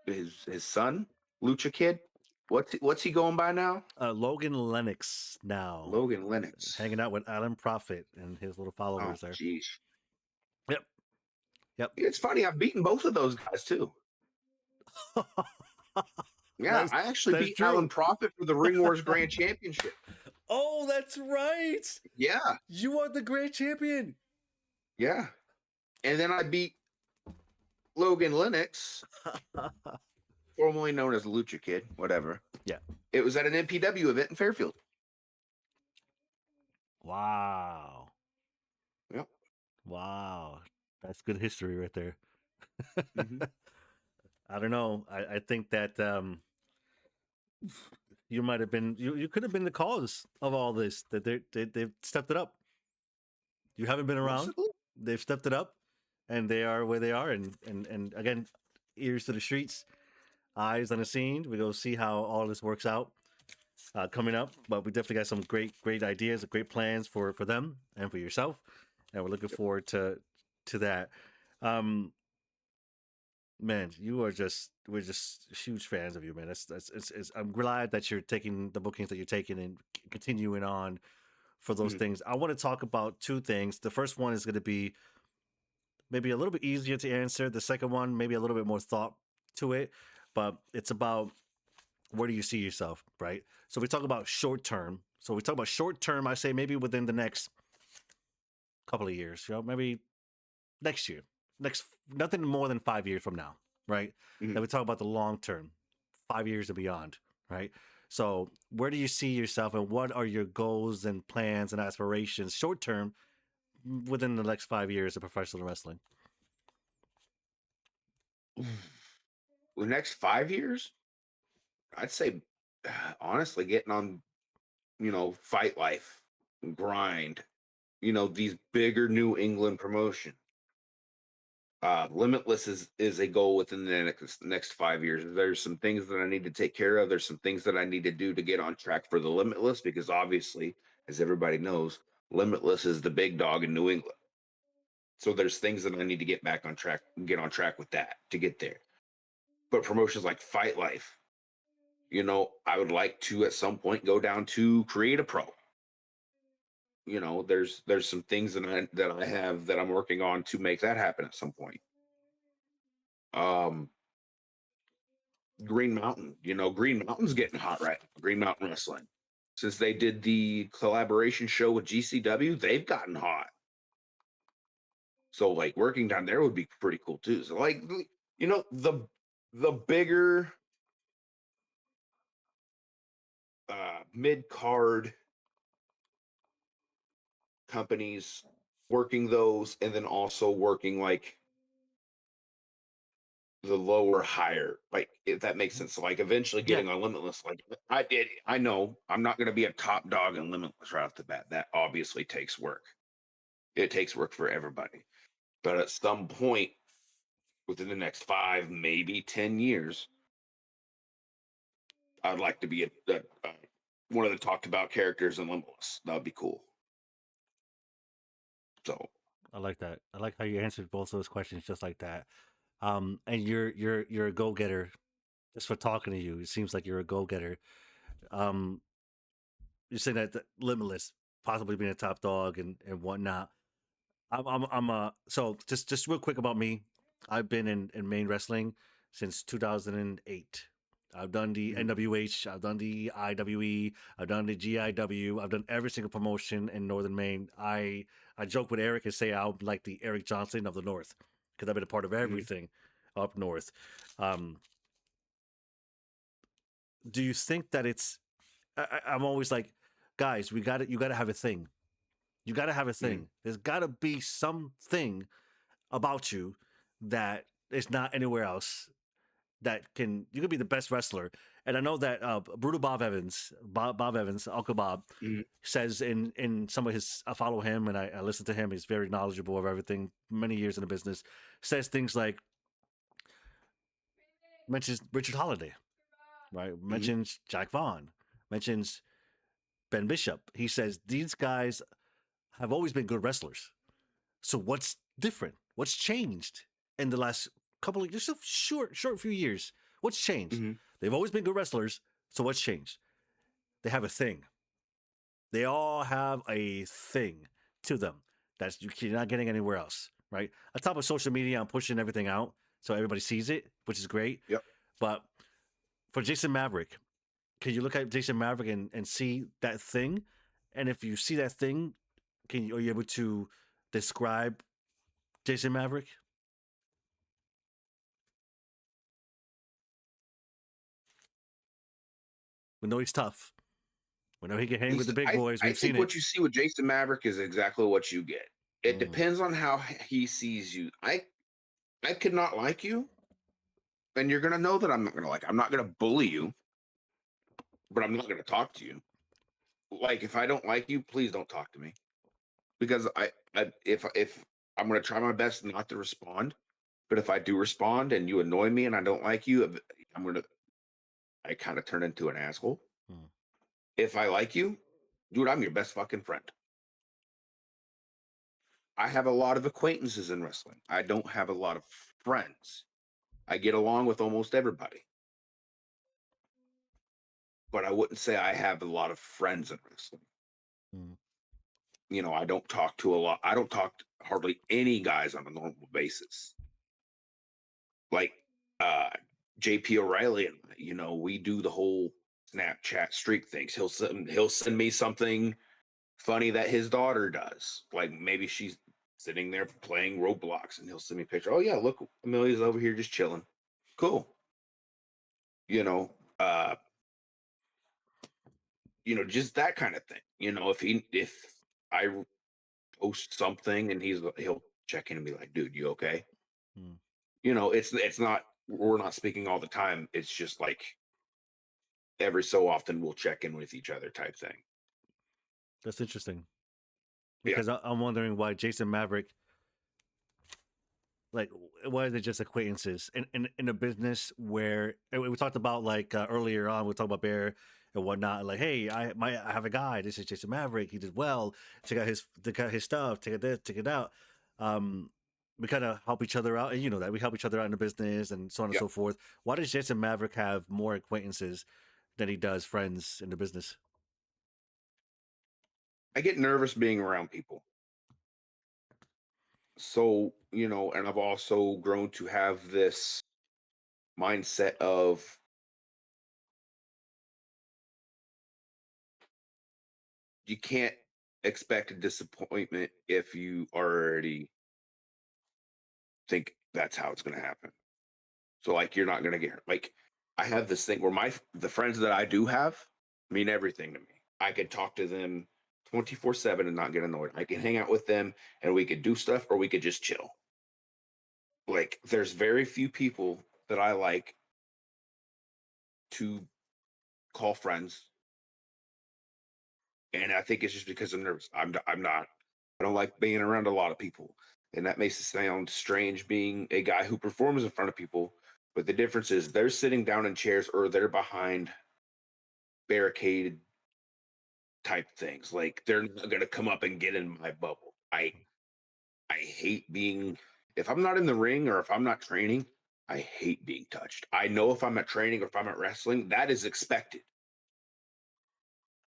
his son, Lucha Kid. What's he going by now?
Logan Lennox now
Logan Lennox.
hanging out with Alan Prophet and his little
Oh,
followers there.
jeez.
Yep. Yep.
It's funny. I've beaten both of those guys too. Yeah,
that's
I actually
that's
beat
true.
Alan Prophet for the Ring Wars Grand Championship.
Oh, that's right.
Yeah,
You are the grand champion.
yeah. And then I beat Logan Lennox, formerly known as Lucha Kid, whatever.
Yeah.
It was at an NPW event in Fairfield.
Wow.
Yep.
Wow. That's good history right there.
Mm-hmm.
I don't know. I think that you might have been you could have been the cause of all this. That they've stepped it up. You haven't been around.
Possibly.
They've stepped it up, and they are where they are. And again, ears to the streets, eyes on the scene. We go see how all this works out coming up. But we definitely got some great ideas, great plans for them and for yourself, and we're looking forward to that. Um, Man, you are just we're just huge fans of you, man. It's I'm glad that you're taking the bookings that you're taking and continuing on for those
Mhm.
things. I want to talk about two things. The first one is going to be maybe a little bit easier to answer. The second one, maybe a little bit more thought to it, but it's about where do you see yourself, right? So we talk about short term. So we talk about short term. I say maybe within the next couple of years, maybe next year, next nothing more than 5 years from now, right?
Mhm.
Then we talk about the long term, 5 years and beyond, right? So where do you see yourself, and what are your goals and plans and aspirations, short term, within the next 5 years of professional wrestling?
The next 5 years, I'd say, honestly, getting on, Fight Life, Grind, these bigger New England promotion. Limitless is a goal within the next 5 years. There's some things that I need to take care of. There's some things that I need to do to get on track for the Limitless because obviously, as everybody knows, Limitless is the big dog in New England. So there's things that I need to get back on track, get on track with that to get there. But promotions like Fight Life, I would like to at some point go down to Create a Pro. There's some things that I have that I'm working on to make that happen at some point. Um, Green Mountain. Green Mountain's getting hot right now, Green Mountain Wrestling. Since they did the collaboration show with GCW, they've gotten hot. So like working down there would be pretty cool too. So like the bigger mid card companies, working those and then also working like the lower higher, like if that makes sense. So, like eventually
Yeah,
getting on Limitless, like I know I'm not going to be a top dog in Limitless right off the bat. That obviously takes work. It takes work for everybody. But at some point within the next 5, maybe 10 years, I'd like to be one of the talked about characters in Limitless. That would be cool. So
I like that. I like how you answered both those questions just like that. And you're a go getter. Just for talking to you, it seems like you're a go getter. Um, you're saying that Limitless possibly being a top dog and whatnot. I'm so just real quick about me. I've been in main wrestling since 2008. I've done the
mhm,
NWH, I've done the IWE, I've done the GIW, I've done every single promotion in Northern Maine. I joke with Eric and say I'm like the Eric Johnson of the North because I've been a part of
mhm.
everything up north. Um, do you think that it's I'm always like, guys, we got to you got to have a thing. You got to have a
Mhm,
thing. There's got to be something about you that is not anywhere else that can you could be the best wrestler. And I know that brutal Bob Evans, Uncle Bob,
mhm,
says in some of his I follow him and I listen to him. He's very knowledgeable of everything. Many years in the business, says things like mentions Richard Holiday, right?
mhm,
Mentions Jack Vaughn, mentions Ben Bishop. He says these guys have always been good wrestlers. So what's different? What's changed in the last couple of just a short few years? What's changed?
mhm.
They've always been good wrestlers. So what's changed? They have a thing. They all have a thing to them that's you're not getting anywhere else, right? On top of social media, I'm pushing everything out so everybody sees it, which is great.
Yep.
But for Jason Maverick, can you look at Jason Maverick and see that thing? And if you see that thing, are you able to describe Jason Maverick? We know he's tough. We know he can hang with the big boys.
I
We've seen
think
it.
what you see with Jason Maverick is exactly what you get. It
Mm,
depends on how he sees you. I could not like you, and you're gonna know that I'm not gonna like. I'm not gonna bully you, but I'm not gonna talk to you. Like if I don't like you, please don't talk to me because I if I'm gonna try my best not to respond. But if I do respond and you annoy me and I don't like you, I'm gonna I kind of turn into an asshole.
mm,
If I like you, dude, I'm your best fucking friend. I have a lot of acquaintances in wrestling. I don't have a lot of friends. I get along with almost everybody, but I wouldn't say I have a lot of friends in wrestling.
mm,
I don't talk to a lot. I don't talk to hardly any guys on a normal basis. Like uh JP O'Reilly and I, we do the whole Snapchat streak things. He'll send me something funny that his daughter does. Like maybe she's sitting there playing Roblox and he'll send me a picture. Oh yeah, look, Amelia's over here just chilling. Cool. You know, uh, just that kind of thing. If I post something and he'll check in and be like, dude, you okay?
mm.
It's not we're not speaking all the time. It's just like every so often we'll check in with each other type thing.
That's interesting
Yeah.
because I'm wondering why Jason Maverick, like, why is it just acquaintances in a business where and we talked about like earlier on, we talked about Bear and whatnot. Like, hey, I have a guy. This is Jason Maverick. He did well. Check out his stuff. Check it this. Check it out. Um, we kind of help each other out, and you know that we help each other out in the business and so on and
Yeah.
so forth. Why does Jason Maverick have more acquaintances than he does friends in the business?
I get nervous being around people. So, and I've also grown to have this mindset of you can't expect a disappointment if you already think that's how it's going to happen. So like you're not going to get hurt. Like I have this thing where the friends that I do have mean everything to me. I could talk to them 24/7 and not get annoyed. I can hang out with them and we could do stuff or we could just chill. Like there's very few people that I like to call friends, and I think it's just because I'm nervous. I'm not. I don't like being around a lot of people, and that makes it sound strange being a guy who performs in front of people. But the difference is they're sitting down in chairs or they're behind barricaded type things. Like they're not going to come up and get in my bubble. I hate being if I'm not in the ring or if I'm not training. I hate being touched. I know if I'm at training or if I'm at wrestling, that is expected.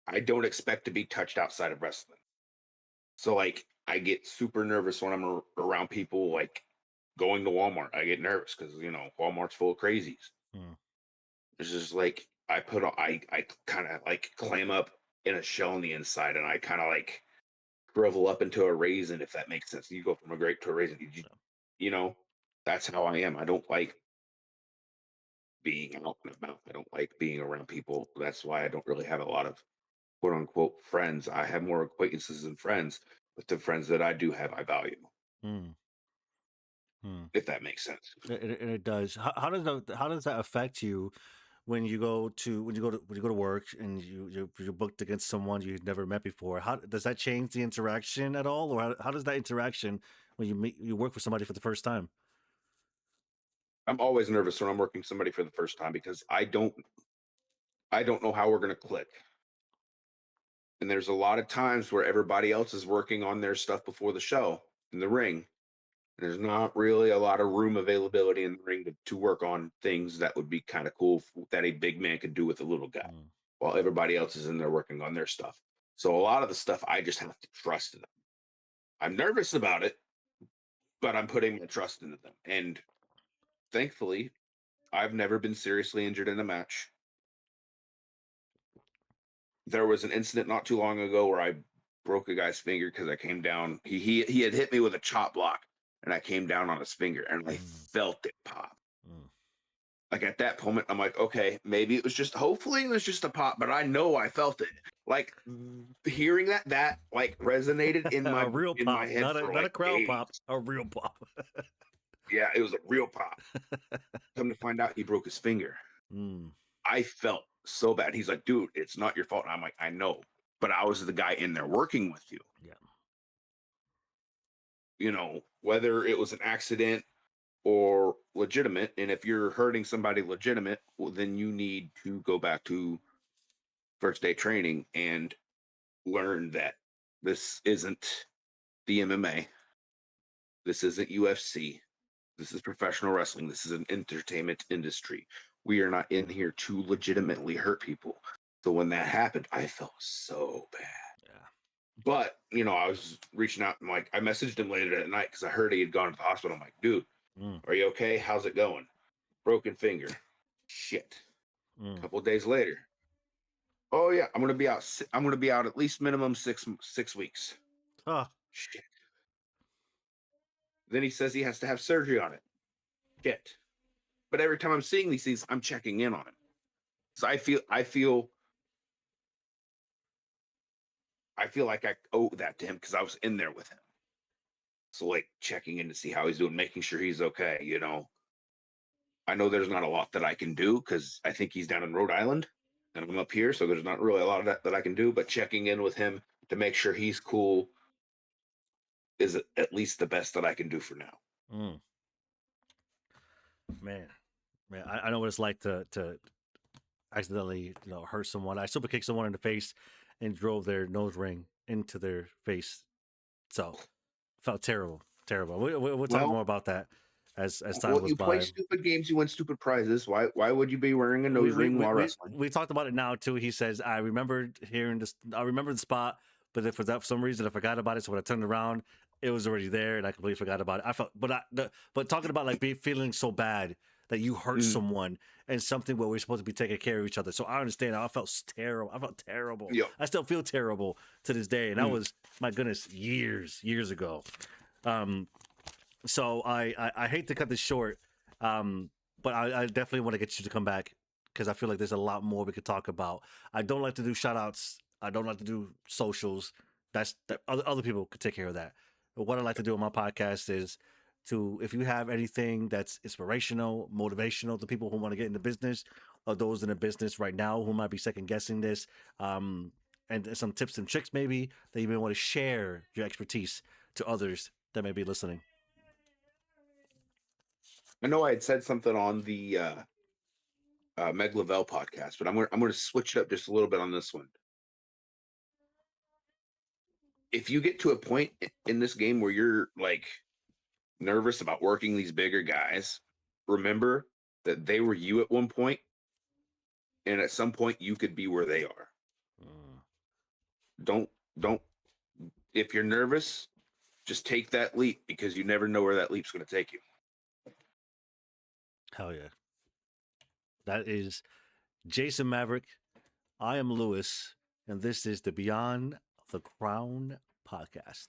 I don't expect to be touched outside of wrestling. So like I get super nervous when I'm around people like going to Walmart. I get nervous because Walmart's full of crazies.
Hmm.
It's just like I kind of like clam up in a shell on the inside and I kind of like shrivel up into a raisin if that makes sense. You go from a grape to a raisin. You know, that's how I am. I don't like being out and about. I don't like being around people. That's why I don't really have a lot of quote unquote friends. I have more acquaintances than friends, but the friends that I do have, I value,
Mm, mm.
if that makes sense.
It does. How does that affect you when you go to when you go to work and you're booked against someone you've never met before? How does that change the interaction at all, or how does that interaction when you work with somebody for the first time?
I'm always nervous when I'm working somebody for the first time because I don't know how we're going to click. And there's a lot of times where everybody else is working on their stuff before the show in the ring. There's not really a lot of room availability in the ring to work on things that would be kind of cool that a big man could do with a little guy
Mm,
while everybody else is in there working on their stuff. So a lot of the stuff I just have to trust them. I'm nervous about it, but I'm putting my trust into them. And thankfully, I've never been seriously injured in a match. There was an incident not too long ago where I broke a guy's finger because I came down. He had hit me with a chop block, and I came down on his finger, and I
mm,
felt it pop.
mm,
Like at that moment, I'm like, okay, maybe it was just. Hopefully, it was just a pop, but I know I felt it. Like hearing that like resonated
a real
in my
pop,
head for
not a
like
crowd
days.
pop, a real pop.
Yeah, it was a real pop. Come to find out, he broke his finger.
Mm,
I felt so bad. He's like, dude, it's not your fault. And I'm like, I know, but I was the guy in there working with you.
yeah.
Whether it was an accident or legitimate. And if you're hurting somebody legitimate, well, then you need to go back to first day training and learn that this isn't the MMA. This isn't UFC. This is professional wrestling. This is an entertainment industry. We are not in here to legitimately hurt people. So when that happened, I felt so bad.
Yeah.
But, I was reaching out and like, I messaged him later that night because I heard he had gone to the hospital. I'm like, dude,
Mm,
are you okay? How's it going? Broken finger. Shit. A
mm.
couple of days later. Oh yeah, I'm gonna be out. I'm gonna be out at least minimum 6 weeks.
Oh,
Shit. Then he says he has to have surgery on it. Shit. But every time I'm seeing these things, I'm checking in on him. So I feel like I owe that to him because I was in there with him. So like checking in to see how he's doing, making sure he's okay. I know there's not a lot that I can do because I think he's down in Rhode Island and I'm up here, so there's not really a lot of that I can do. But checking in with him to make sure he's cool is at least the best that I can do for now.
mm. Man, man, I know what it's like to accidentally hurt someone. I super kicked someone in the face and drove their nose ring into their face. So felt terrible, terrible. We'll talk
Well,
more about that as time
well,
goes
you play
by.
stupid games, you win stupid prizes. Why would you be wearing a nose ring while wrestling?
We talked about it now too. He says I remembered hearing this. I remember the spot, but if for that for some reason I forgot about it. So when I turned around, it was already there, and I completely forgot about it. I felt, but talking about like feeling so bad that you hurt
Mm,
someone and something where we're supposed to be taking care of each other. So I understand. I felt terrible. I felt terrible.
yep.
I still feel terrible to this day, and that
Mm.
was my goodness years ago. Um, so I hate to cut this short, but I definitely want to get you to come back because I feel like there's a lot more we could talk about. I don't like to do shout outs. I don't like to do socials. That other people could take care of that. But what I like to do on my podcast is to, if you have anything that's inspirational, motivational to people who want to get into business or those in the business right now who might be second guessing this, um, and some tips and tricks maybe that you may want to share your expertise to others that may be listening.
I know I had said something on the Meg Lavelle podcast, but I'm gonna switch it up just a little bit on this one. If you get to a point in this game where you're like nervous about working these bigger guys, remember that they were you at one point, and at some point you could be where they are.
Mm,
Don't if you're nervous, just take that leap because you never know where that leap's going to take you.
hell yeah. That is Jason Maverick. I am Lewis, and this is the Beyond the Crown podcast.